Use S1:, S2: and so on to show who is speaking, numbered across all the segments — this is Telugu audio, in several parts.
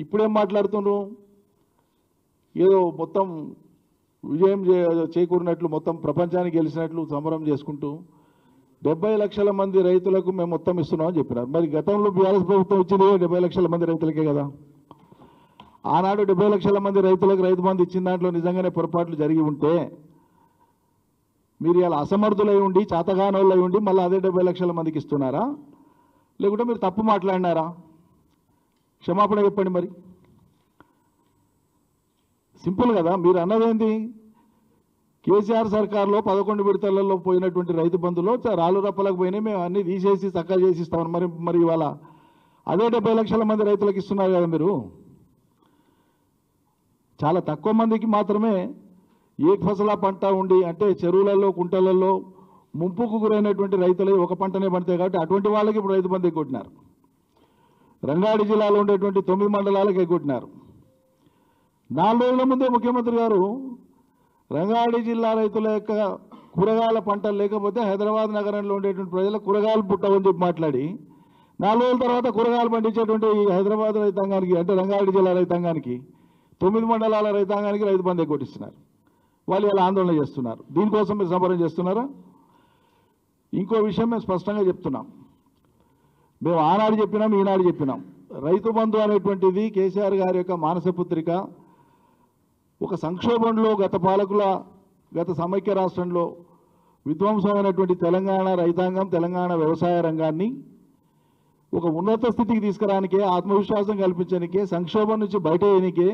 S1: ఇప్పుడేం మాట్లాడుతున్నారు? ఏదో మొత్తం విజయం చేకూరినట్లు, మొత్తం ప్రపంచానికి గెలిచినట్లు సంబరం చేసుకుంటూ 70 లక్షల మంది రైతులకు మేము మొత్తం ఇస్తున్నామని చెప్పినారు. మరి గతంలో బీఆర్ఎస్ ప్రభుత్వం ఇచ్చింది 70 లక్షల మంది రైతులకే కదా. ఆనాడు 70 లక్షల మంది రైతులకు రైతు బంధు ఇచ్చిన దాంట్లో నిజంగానే పొరపాట్లు జరిగి ఉంటే మీరు ఇలా అసమర్థులై ఉండి, చాతగానోళ్ళై ఉండి మళ్ళీ అదే 70 లక్షల మందికి ఇస్తున్నారా? లేకుంటే మీరు తప్పు మాట్లాడినారా? క్షమాపణ చెప్పండి. మరి సింపుల్ కదా. మీరు అన్నదేంటి? కేసీఆర్ సర్కార్లో 11 విడతలలో పోయినటువంటి రైతు బంధులో రాళ్ళు రప్పలకు పోయినాయి, మేము అన్నీ తీసేసి చక్కగా చేసి ఇస్తామని మరి ఇవాళ అదే 70 లక్షల మంది రైతులకు ఇస్తున్నారు కదా. మీరు చాలా తక్కువ మందికి మాత్రమే ఏక్ ఫసలా పంట ఉండి, అంటే చెరువులలో కుంటలలో ముంపుకు గురైనటువంటి రైతులు ఒక పంటనే పండుతాయి కాబట్టి అటువంటి వాళ్ళకి ఇప్పుడు రైతు బంధు ఎగ్గొట్టినారు. రంగారెడ్డి జిల్లాలో ఉండేటువంటి 9 మండలాలకు ఎగ్గొట్టినారు. 4 రోజుల ముందే ముఖ్యమంత్రి గారు రంగారెడ్డి జిల్లా రైతుల యొక్క కూరగాయల పంటలు లేకపోతే హైదరాబాద్ నగరంలో ఉండేటువంటి ప్రజలకు కూరగాయలు పుట్టవని చెప్పి మాట్లాడి 4 రోజుల తర్వాత కూరగాయలు పండించేటువంటి హైదరాబాద్ రైతాంగానికి, అంటే రంగారెడ్డి జిల్లా రైతాంగానికి, 9 మండలాల రైతాంగానికి రైతు బంధు ఎగ్గొట్టిస్తున్నారు. వాళ్ళు ఇలా ఆందోళన చేస్తున్నారు. దీనికోసం మీరు సంబరం చేస్తున్నారా? ఇంకో విషయం మేము స్పష్టంగా చెప్తున్నాం. మేము ఆనాడు చెప్పినాం, ఈనాడు చెప్పినాం. రైతు బంధు అనేటువంటిది కేసీఆర్ గారి యొక్క మానసపుత్రిక. ఒక సంక్షోభంలో గత పాలకుల, గత సమైక్య రాష్ట్రంలో విధ్వంసమైనటువంటి తెలంగాణ రైతాంగం, తెలంగాణ వ్యవసాయ రంగాన్ని ఒక ఉన్నత స్థితికి తీసుకురానికే, ఆత్మవిశ్వాసం కల్పించడానికే, సంక్షోభం నుంచి బయటేయనికే,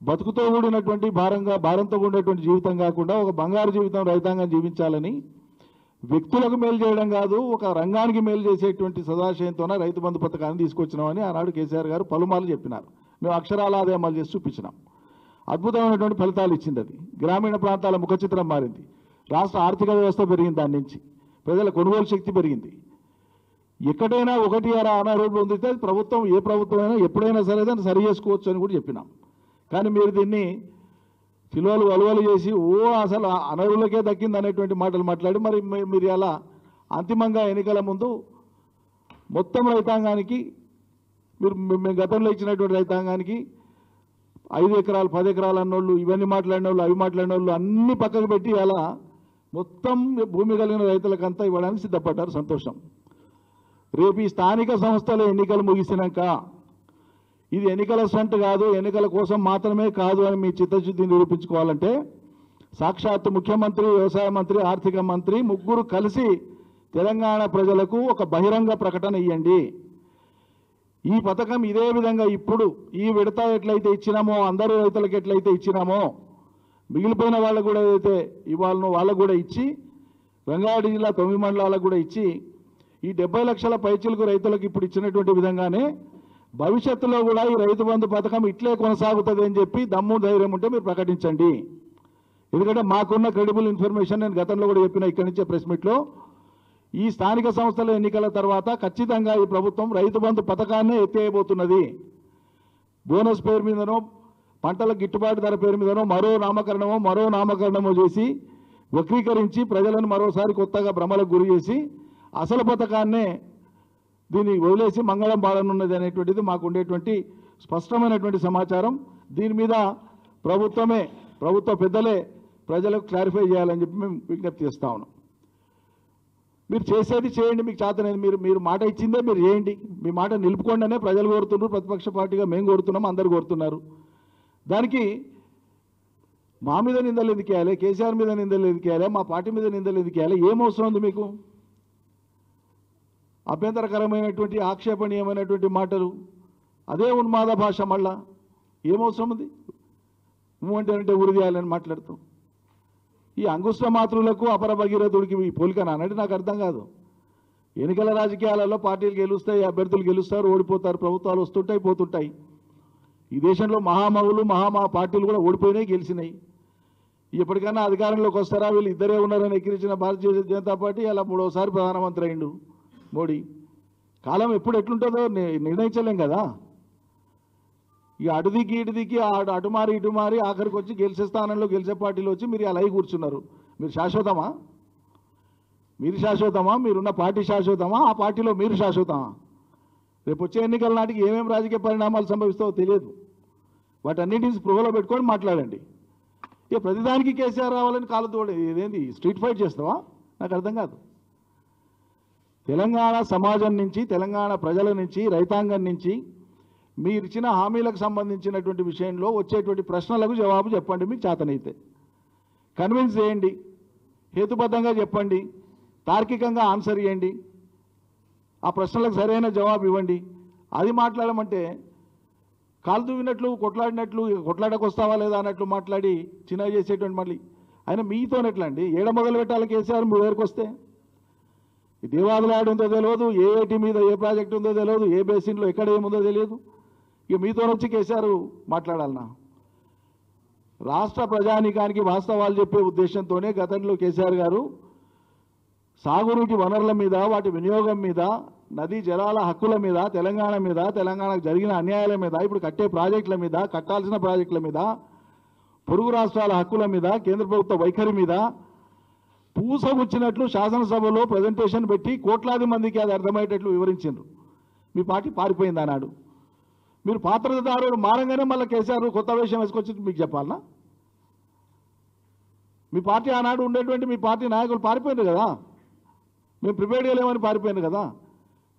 S1: బతుకుతో కూడినటువంటి భారంతో కూడినటువంటి జీవితం కాకుండా ఒక బంగారు జీవితం రైతాంగం జీవించాలని, వ్యక్తులకు మేలు చేయడం కాదు, ఒక రంగానికి మేలు చేసేటువంటి సదాశయంతోనే రైతు బంధు పథకాన్ని తీసుకొచ్చినామని ఆనాడు కేసీఆర్ గారు పలుమార్లు చెప్పినారు. మేము అక్షరాల అదే అమలు చేసి చూపించినాం. అద్భుతమైనటువంటి ఫలితాలు ఇచ్చింది. అది గ్రామీణ ప్రాంతాల ముఖ చిత్రం మారింది. రాష్ట్ర ఆర్థిక వ్యవస్థ పెరిగింది, దాని నుంచి ప్రజల కొనుగోలు శక్తి పెరిగింది. ఎక్కడైనా ఒకటి అనారోగ్యం పొందితే ప్రభుత్వం, ఏ ప్రభుత్వం అయినా ఎప్పుడైనా సరే దాన్ని సరి చేసుకోవచ్చు అని కూడా చెప్పినాం. కానీ మీరు దీన్ని చిలువలు వలువలు చేసి అసలు అనర్హులకే దక్కింది అనేటువంటి మాటలు మాట్లాడి మరి మీరు అలా అంతిమంగా ఎన్నికల ముందు మొత్తం రైతాంగానికి, మేము గతంలో ఇచ్చినటువంటి రైతాంగానికి 5 ఎకరాలు 10 ఎకరాలు అన్నోళ్ళు, ఇవన్నీ మాట్లాడిన వాళ్ళు, అవి మాట్లాడిన వాళ్ళు అన్నీ పక్కకు పెట్టి అలా మొత్తం భూమి కలిగిన రైతులకంతా ఇవ్వడానికి సిద్ధపడ్డారు. సంతోషం. రేపు ఈ స్థానిక సంస్థల ఎన్నికలు ముగిసినాక ఇది ఎన్నికల స్టంట్ కాదు, ఎన్నికల కోసం మాత్రమే కాదు అని మీ చిత్తశుద్ధిని నిరూపించుకోవాలంటే సాక్షాత్తు ముఖ్యమంత్రి, వ్యవసాయ మంత్రి, ఆర్థిక మంత్రి ముగ్గురు కలిసి తెలంగాణ ప్రజలకు ఒక బహిరంగ ప్రకటన ఇవ్వండి. ఈ పథకం ఇదే విధంగా ఇప్పుడు ఈ విడత ఎట్లయితే ఇచ్చినామో, అందరూ రైతులకు ఎట్లయితే ఇచ్చినామో, మిగిలిపోయిన వాళ్ళకు కూడా ఏదైతే ఇవ్వాలనో వాళ్ళకు కూడా ఇచ్చి, రంగారెడ్డి జిల్లా 9 మండలాలకు కూడా ఇచ్చి, ఈ 70 లక్షల పైచిలకు రైతులకు ఇప్పుడు ఇచ్చినటువంటి విధంగానే భవిష్యత్తులో కూడా ఈ రైతు బంధు పథకం ఇట్లే కొనసాగుతుంది అని చెప్పి దమ్ము ధైర్యం ఉంటే మీరు ప్రకటించండి. ఎందుకంటే మాకున్న క్రెడిబుల్ ఇన్ఫర్మేషన్ నేను గతంలో కూడా చెప్పిన ఇక్కడి నుంచే ప్రెస్ మీట్లో, ఈ స్థానిక సంస్థల ఎన్నికల తర్వాత ఖచ్చితంగా ఈ ప్రభుత్వం రైతు బంధు పథకాన్నే ఎత్తేయబోతున్నది. బోనస్ పేరు మీదనో, పంటల గిట్టుబాటు ధర పేరు మీదనో మరో నామకరణమో చేసి వక్రీకరించి ప్రజలను మరోసారి కొత్తగా భ్రమలకు గురి చేసి అసలు పథకాన్నే దీన్ని వదిలేసి మంగళం బాడనున్నది అనేటువంటిది మాకు ఉండేటువంటి స్పష్టమైనటువంటి సమాచారం. దీని మీద ప్రభుత్వ పెద్దలే ప్రజలకు క్లారిఫై చేయాలని చెప్పి మేము విజ్ఞప్తి చేస్తా ఉన్నాం. మీరు చేసేది చేయండి, మీకు చేతనేది మీరు మాట ఇచ్చిందే మీరు చేయండి, మీ మాట నిలుపుకోండి అనే ప్రజలు కోరుతున్నారు. ప్రతిపక్ష పార్టీగా మేము కోరుతున్నాం, అందరు కోరుతున్నారు. దానికి మా మీద నిందలు ఎందుకు వేయాలి, కేసీఆర్ మీద నిందలు ఎందుకు వేయాలి, మా పార్టీ మీద నిందలు ఎందుకు వేయాలి? ఏమవసరం ఉంది మీకు? అభ్యంతరకరమైనటువంటి ఆక్షేపణీయమైనటువంటి మాటలు, అదే ఉన్మాద భాష, మళ్ళా ఏమవసరం ఉంది? అంటే ఉరి చేయాలని మాట్లాడుతాం. ఈ అంగుష్ట మాతృలకు అపర భగీరథుడికి ఈ పోలికనా అనేది నాకు అర్థం కాదు. ఎన్నికల రాజకీయాలలో పార్టీలు గెలుస్తాయి, అభ్యర్థులు గెలుస్తారు, ఓడిపోతారు, ప్రభుత్వాలు వస్తుంటాయి, పోతుంటాయి. ఈ దేశంలో మహామహులు పార్టీలు కూడా ఓడిపోయినాయి, గెలిచినాయి. ఎప్పటికైనా అధికారంలోకి వస్తారా? వీళ్ళు ఇద్దరే ఉన్నారని ఎక్కిరించిన భారతీయ జనతా పార్టీ అలా 3వసారి ప్రధానమంత్రి అయిండు మోడీ. కాలం ఎప్పుడు ఎట్లుంటుందో నిర్ణయించలేం కదా. ఇక అటుదికి ఇటుదికి అటుమారి ఇటుమారి ఆఖరికి వచ్చి గెలిచే స్థానంలో గెలిచే పార్టీలో వచ్చి మీరు అలా కూర్చున్నారు. మీరు శాశ్వతమా? మీరున్న పార్టీ శాశ్వతమా? ఆ పార్టీలో మీరు శాశ్వతమా? రేపు వచ్చే ఎన్నికల నాటికి ఏమేమి రాజకీయ పరిణామాలు సంభవిస్తావో తెలియదు. వాటన్నిటిని స్పృహలో పెట్టుకొని మాట్లాడండి. ఇక ప్రతిదానికి కేసీఆర్ రావాలని కాలుతోడు ఇదేంటి స్ట్రీట్ ఫైట్ చేస్తావా? నాకు అర్థం కాదు. తెలంగాణ సమాజం నుంచి, తెలంగాణ ప్రజల నుంచి, రైతాంగం నుంచి మీరు ఇచ్చిన హామీలకు సంబంధించినటువంటి విషయంలో వచ్చేటువంటి ప్రశ్నలకు జవాబు చెప్పండి. మీకు చేతనైతే కన్విన్స్ చేయండి, హేతుబద్ధంగా చెప్పండి, తార్కికంగా ఆన్సర్ ఇవ్వండి, ఆ ప్రశ్నలకు సరైన జవాబు ఇవ్వండి. అది మాట్లాడమంటే కాలు దువ్వినట్లు, కొట్లాడినట్లు, కొట్లాడకు వస్తావా లేదా అన్నట్లు మాట్లాడి చిన్న చేసేటువంటి మళ్ళీ ఆయన మీతోనెట్లా అండి? ఏడ మొదలు పెట్టాలి కేసీఆర్ మీ దగ్గరికి వస్తే? దేవాదులాడు ఉందో తెలియదు, ఏ ఏటి మీద ఏ ప్రాజెక్ట్ ఉందో తెలియదు, ఏ బేసిన్లో ఎక్కడ ఏముందో తెలియదు. ఇక మీతో వచ్చి కేసీఆర్ మాట్లాడాలన్నా? రాష్ట్ర ప్రజానీకానికి వాస్తవాలు చెప్పే ఉద్దేశంతోనే గతంలో కేసీఆర్ గారు సాగునీటి వనరుల మీద, వాటి వినియోగం మీద, నదీ జలాల హక్కుల మీద, తెలంగాణ మీద, తెలంగాణకు జరిగిన అన్యాయాల మీద, ఇప్పుడు కట్టే ప్రాజెక్టుల మీద, కట్టాల్సిన ప్రాజెక్టుల మీద, పొరుగు రాష్ట్రాల హక్కుల మీద, కేంద్ర ప్రభుత్వ వైఖరి మీద పూసగుచ్చినట్లు శాసనసభలో ప్రజెంటేషన్ పెట్టి కోట్లాది మందికి అది అర్థమయ్యేటట్లు వివరించారు. మీ పార్టీ పారిపోయింది అన్నాడు. మీరు పాత్రదారుడు మారంగానే మళ్ళీ కేసీఆర్ కొత్త విషయం వేసుకొచ్చి మీకు చెప్పాలనా? మీ పార్టీ ఆనాడు ఉండేటువంటి మీ పార్టీ నాయకులు పారిపోయినారు కదా, మేము ప్రిపేర్డ్ చేయలేమని పారిపోయినారు కదా.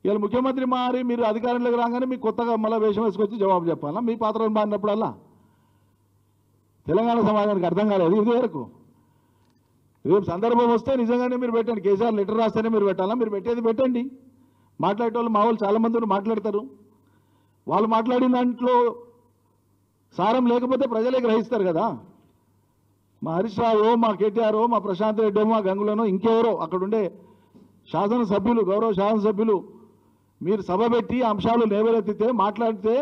S1: ఇలా ముఖ్యమంత్రి మారి మీరు అధికారంలోకి రాగానే మీకు కొత్తగా మళ్ళీ వేషం వేసుకొచ్చి జవాబు చెప్పాలా? మీ పాత్రలు మారినప్పుడల్లా తెలంగాణ సమాజానికి అర్థం కాలేదు ఇది వరకు. రేపు సందర్భం వస్తే నిజంగానే మీరు పెట్టండి. కేసీఆర్ లెటర్ రాస్తేనే మీరు పెట్టాలా? మీరు పెట్టేది పెట్టండి. మాట్లాడేటోళ్ళు మా వాళ్ళు చాలామంది మాట్లాడతారు. వాళ్ళు మాట్లాడిన దాంట్లో సారం లేకపోతే ప్రజలే గ్రహిస్తారు కదా. మా హరీష్ రావు, మా కేటీఆర్, మా ప్రశాంత్ రెడ్డి, మా గంగులను, ఇంకెవరో అక్కడుండే శాసనసభ్యులు, గౌరవ శాసనసభ్యులు మీరు సభ పెట్టి అంశాలు లేవనెత్తితే, మాట్లాడితే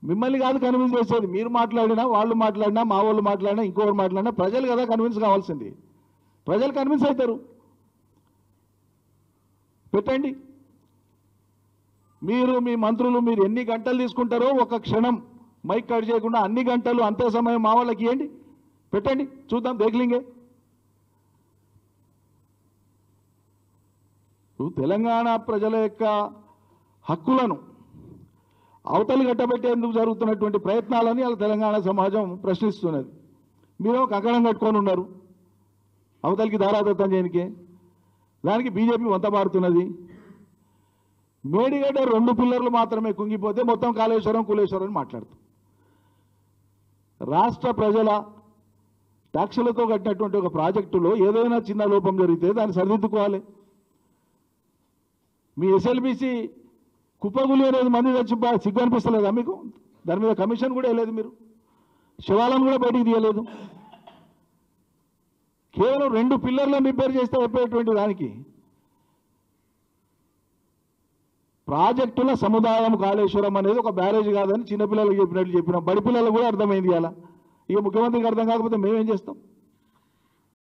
S1: మిమ్మల్ని కాదు కన్విన్స్ చేసేది. మీరు మాట్లాడినా, వాళ్ళు మాట్లాడినా, మా వాళ్ళు మాట్లాడినా, ఇంకొకరు మాట్లాడినా ప్రజలు కదా కన్విన్స్ కావాల్సింది. ప్రజలు కన్విన్స్ అవుతారు. పెట్టండి. మీరు మీ మంత్రులు మీరు ఎన్ని గంటలు తీసుకుంటారో ఒక క్షణం మైక్ కట్ చేయకుండా అన్ని గంటలు అంతే సమయం మా వాళ్ళకి ఇవ్వండి, పెట్టండి, చూద్దాం, దేఖలింగే. తెలంగాణ ప్రజల యొక్క హక్కులను అవతలి గట్టబెట్టేందుకు జరుగుతున్నటువంటి ప్రయత్నాలని అలా తెలంగాణ సమాజం ప్రశ్నిస్తున్నది. మీరు కంకణం కట్టుకొని ఉన్నారు అవతలికి దారాదత్తం చేయనికే. దానికి బీజేపీ వంత పారుతున్నది. మేడిగడ్డ 2 పిల్లర్లు మాత్రమే కుంగిపోతే మొత్తం కాళేశ్వరం కులేశ్వరం అని మాట్లాడుతాం. రాష్ట్ర ప్రజల ట్యాక్సులతో కట్టినటువంటి ఒక ప్రాజెక్టులో ఏదైనా చిన్న లోపం జరిగితే దాన్ని సరిదిద్దుకోవాలి. మీ ఎస్ఎల్బీసీ కుప్పగులి అనేది మంది తెచ్చి సిగ్గు అనిపిస్తలేదా మీకు? దాని మీద కమిషన్ కూడా వేయలేదు మీరు, శివాలను కూడా బయటికి తీయలేదు. కేవలం 2 పిల్లర్లను రిపేర్ చేస్తే అయిపోయేటువంటి దానికి ప్రాజెక్టుల సముదాయం కాళేశ్వరం అనేది ఒక బ్యారేజ్ కాదని చిన్నపిల్లలకు చెప్పినట్లు చెప్పినాం. బడి పిల్లలకు కూడా అర్థమైంది. అలా ఇక ముఖ్యమంత్రికి అర్థం కాకపోతే మేమేం చేస్తాం?